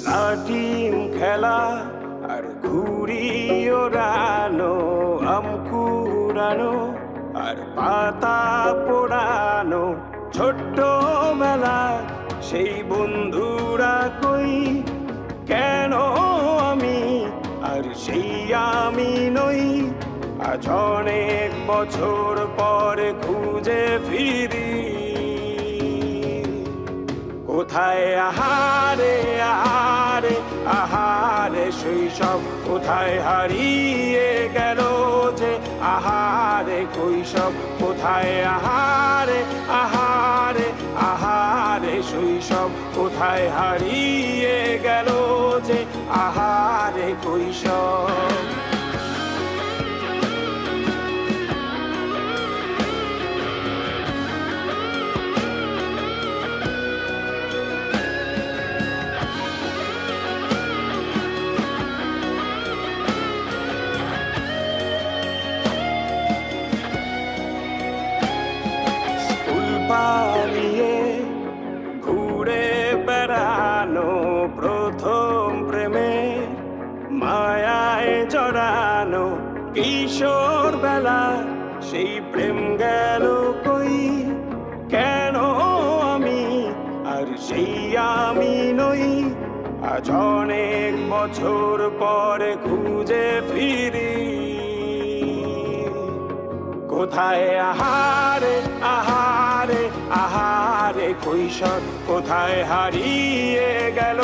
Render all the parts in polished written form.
লাটিম খেলা আর ঘুড়ি ওড়ানো, আম কুড়ানো আর পাতা পোড়ানো, ছোট্টবেলা সেই বন্ধুরা কই, কেন আমি আর সেই আমি নই। আজ অনেক বছর পরে খুঁজে ফিরি, কোথায় আহারে আহারে আহারে শৈশব, কোথায় হারিয়ে গেল যে আহারে কৈশব, কোথায় আহারে আহারে আহারে শৈশব, কোথায় হারিয়ে গেল যে আহারে কৈশব। পালিয়ে ঘুরে বেড়ানো, প্রথম প্রেমে মায়ায় জড়ানো, কিশোর বেলা সেই প্রেম গেল কই, কেন আমি আর সেই আমি নই। আজ অনেক বছর পরে খুঁজে ফিরি, কোথায় আহারে আহারে আহারে কৈশোর, কোথায় হারিয়ে গেল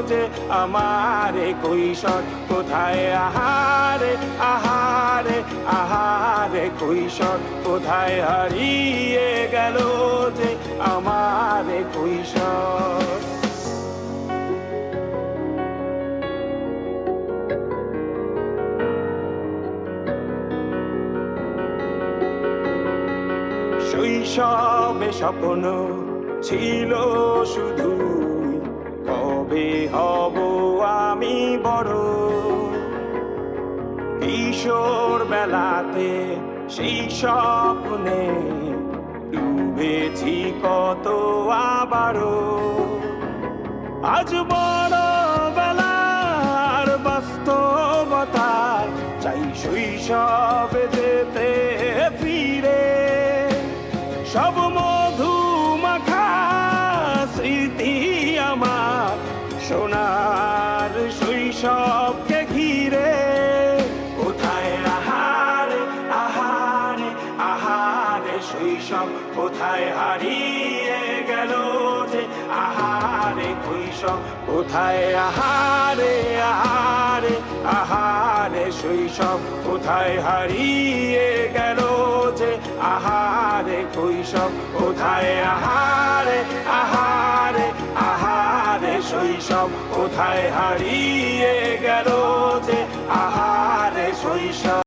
যে আমারে কৈশোর, কোথায় আহারে আহারে আহারে কৈশোর, কোথায় হারিয়ে গেল যে আমারে কৈশোর। শৈশবে স্বপ্ন ছিল শুধু, কবে হব আমি বড়। কিশোর বেলাতে সেই স্বপ্নে ডুবেছি কত আবারও, আজ বড় বেলার বাস্তবতার চাই শৈশবে যেতে ফিরে। সব মধু মাখা স্মৃতি আমার সোনার শৈশবকে ঘিরে, কোথায় আহারে আহারে আহারে শৈশব, কোথায় হারিয়ে গেল যে আহারে কৈশোর, কোথায় আহারে আহারে আহারে শৈশব, কোথায় হারিয়ে গেল যে আহারে কৈশোর, কোথায় আহারে আহারে আহারে শৈশব, কোথায় হারিয়ে গেল যে আহারে শৈশব।